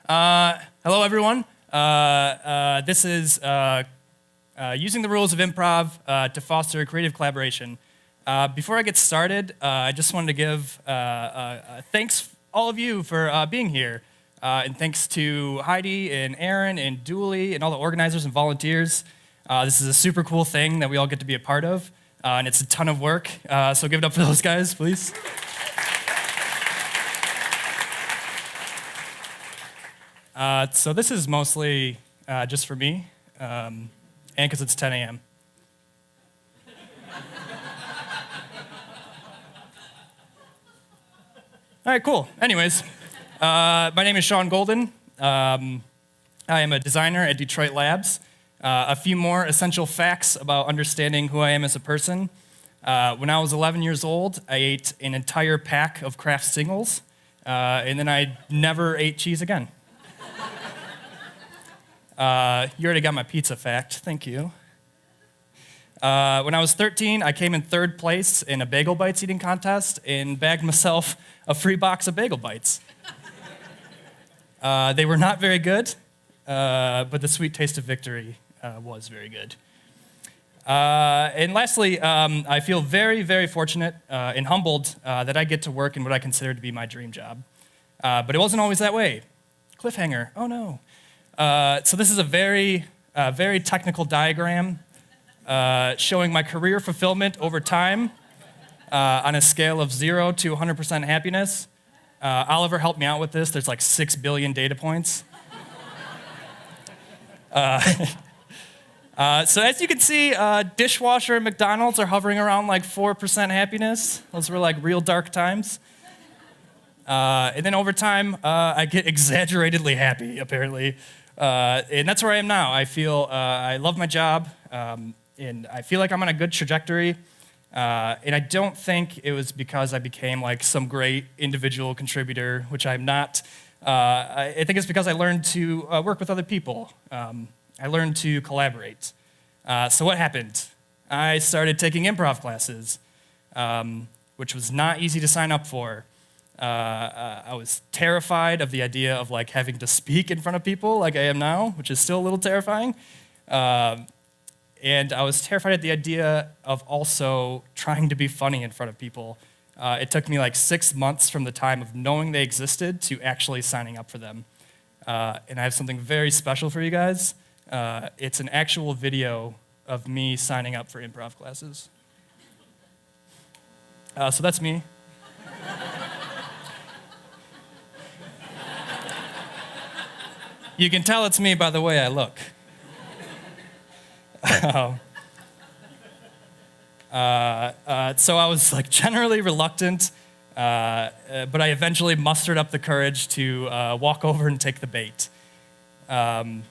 Hello, everyone. This is using the rules of improv to foster creative collaboration. Before I get started, I just wanted to give thanks all of you for being here. And thanks to Heidi and Aaron and Dooley and all the organizers and volunteers. This is a super cool thing that we all get to be a part of, and it's a ton of work. So give it up for those guys, please. So this is mostly just for me, and because it's 10 a.m. All right, cool. Anyways, my name is Shawn Golden. I am a designer at Detroit Labs. A few more essential facts about understanding who I am as a person. When I was 11 years old, I ate an entire pack of Kraft singles, and then I never ate cheese again. You already got my pizza fact, thank you. When I was 13, I came in third place in a bagel bites eating contest and bagged myself a free box of bagel bites. They were not very good, but the sweet taste of victory was very good. And lastly, I feel very, very fortunate and humbled that I get to work in what I consider to be my dream job. But it wasn't always that way. Cliffhanger, oh no. So this is a very technical diagram showing my career fulfillment over time on a scale of 0 to 100% happiness. Oliver helped me out with this. There's like 6 billion data points. So as you can see, dishwasher and McDonald's are hovering around like 4% happiness. Those were like real dark times. And then over time, I get exaggeratedly happy, apparently. And that's where I am now. I feel I love my job, and I feel like I'm on a good trajectory. And I don't think it was because I became like some great individual contributor, which I'm not. I think it's because I learned to work with other people. I learned to collaborate. So what happened? I started taking improv classes, which was not easy to sign up for. I was terrified of the idea of like having to speak in front of people like I am now, which is still a little terrifying. And I was terrified at the idea of also trying to be funny in front of people. It took me like 6 months from the time of knowing they existed to actually signing up for them. And I have something very special for you guys. It's an actual video of me signing up for improv classes. So that's me. You can tell it's me by the way I look. So I was like generally reluctant, but I eventually mustered up the courage to walk over and take the bait. So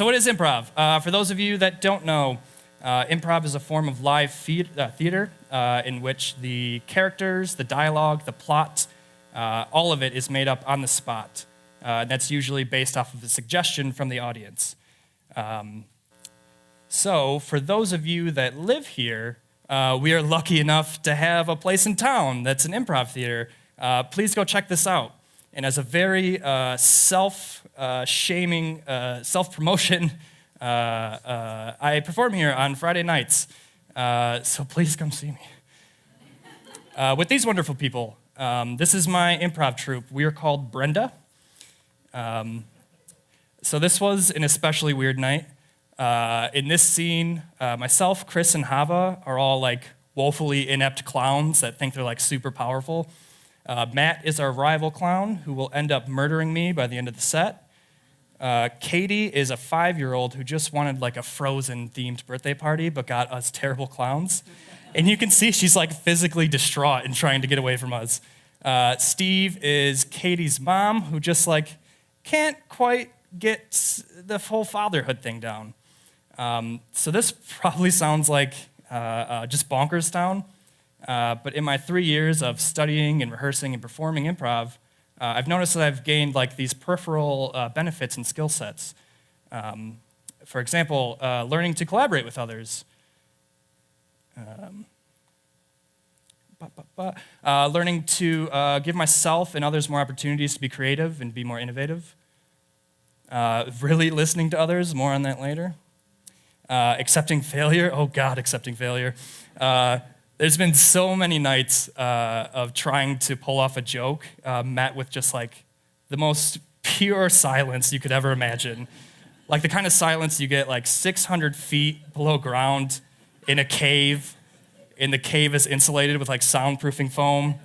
what is improv? For those of you that don't know, improv is a form of live theater in which the characters, the dialogue, the plot, all of it is made up on the spot. That's usually based off of a suggestion from the audience. So for those of you that live here, we are lucky enough to have a place in town that's an improv theater. Please go check this out. And as a very self-shaming, self-promotion, I perform here on Friday nights. So please come see me. With these wonderful people. This is my improv troupe. We are called Brenda. So this was an especially weird night. In this scene, myself, Chris, and Hava are all like woefully inept clowns that think they're like super powerful. Matt is our rival clown who will end up murdering me by the end of the set. Katie is a 5-year-old who just wanted like a Frozen-themed birthday party but got us terrible clowns. And you can see she's like physically distraught and trying to get away from us. Steve is Katie's mom who just like can't quite get the whole fatherhood thing down. So this probably sounds like just bonkers town. But in my 3 years of studying and rehearsing and performing improv, I've noticed that I've gained like these peripheral benefits and skill sets. For example, learning to collaborate with others. Learning to give myself and others more opportunities to be creative and be more innovative. Really listening to others, more on that later. Accepting failure, oh God, accepting failure. There's been so many nights of trying to pull off a joke met with just like the most pure silence you could ever imagine. Like the kind of silence you get like 600 feet below ground in a cave, and the cave is insulated with like soundproofing foam.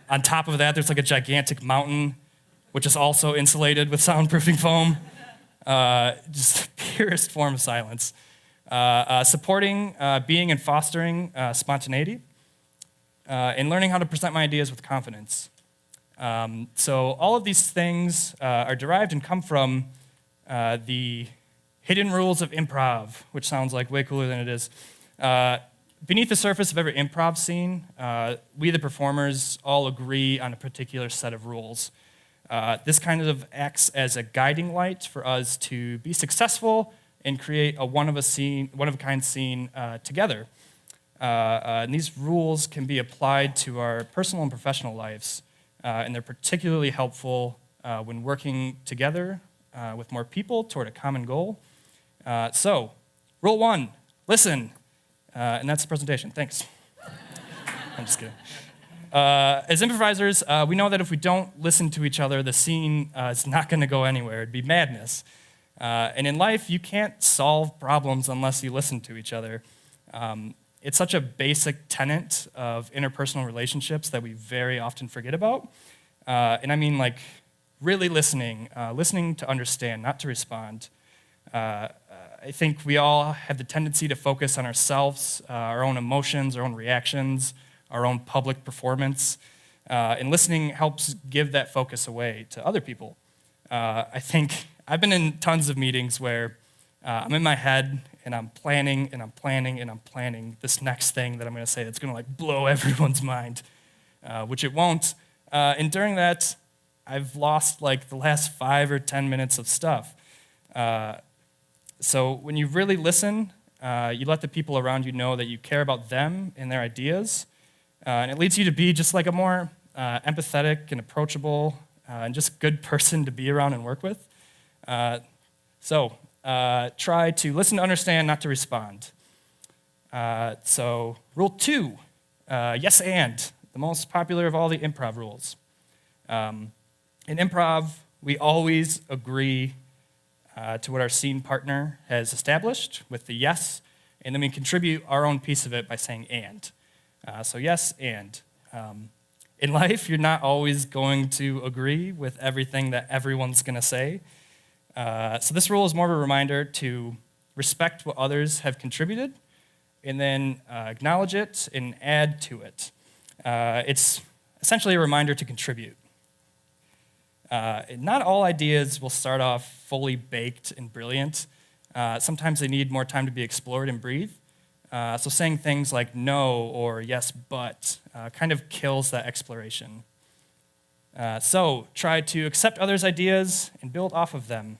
On top of that, there's like a gigantic mountain, which is also insulated with soundproofing foam. Just the purest form of silence. Supporting, being and fostering spontaneity, and learning how to present my ideas with confidence. So all of these things are derived and come from the hidden rules of improv, which sounds like way cooler than it is. Beneath the surface of every improv scene, we the performers all agree on a particular set of rules. This kind of acts as a guiding light for us to be successful and create a one-of-a-kind scene together. And these rules can be applied to our personal and professional lives, and they're particularly helpful when working together with more people toward a common goal. So, rule 1, listen. And that's the presentation. Thanks. I'm just kidding. As improvisers, we know that if we don't listen to each other, the scene is not going to go anywhere. It'd be madness. And in life, you can't solve problems unless you listen to each other. It's such a basic tenet of interpersonal relationships that we very often forget about. And I mean, like, really listening, listening to understand, not to respond. I think we all have the tendency to focus on ourselves, our own emotions, our own reactions, our own public performance. And listening helps give that focus away to other people. I think I've been in tons of meetings where I'm in my head and I'm planning and I'm planning and I'm planning this next thing that I'm going to say that's going to like blow everyone's mind, which it won't. And during that, I've lost like the last 5 or 10 minutes of stuff. So when you really listen, you let the people around you know that you care about them and their ideas, and it leads you to be just like a more empathetic and approachable and just good person to be around and work with. So try to listen to understand, not to respond. So rule 2, yes and, the most popular of all the improv rules. In improv, we always agree to what our scene partner has established with the yes, and then we contribute our own piece of it by saying and. So yes, and. In life, you're not always going to agree with everything that everyone's going to say. So this rule is more of a reminder to respect what others have contributed, and then acknowledge it and add to it. It's essentially a reminder to contribute. Not all ideas will start off fully baked and brilliant. Sometimes they need more time to be explored and breathe. So saying things like no or yes but kind of kills that exploration. So try to accept others' ideas and build off of them.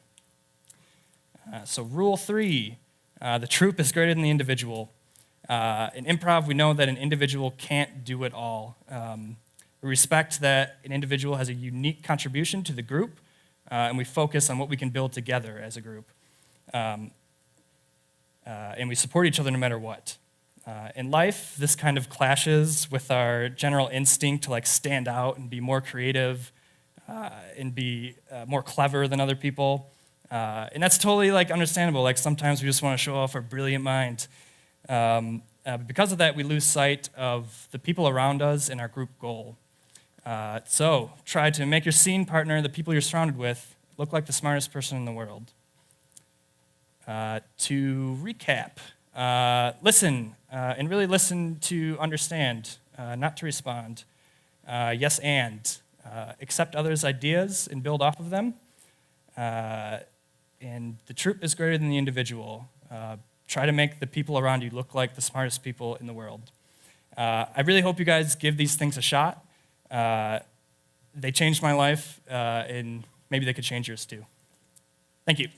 So rule 3, the troop is greater than the individual. In improv, we know that an individual can't do it all. We respect that an individual has a unique contribution to the group, and we focus on what we can build together as a group. And we support each other no matter what. In life, this kind of clashes with our general instinct to like stand out and be more creative and be more clever than other people. And that's totally like understandable. Like sometimes we just want to show off our brilliant mind. But because of that, we lose sight of the people around us and our group goal. So try to make your scene partner, the people you're surrounded with, look like the smartest person in the world. To recap, listen, and really listen to understand, not to respond. Yes, and accept others' ideas and build off of them. And the troop is greater than the individual. Try to make the people around you look like the smartest people in the world. I really hope you guys give these things a shot. They changed my life, and maybe they could change yours too. Thank you.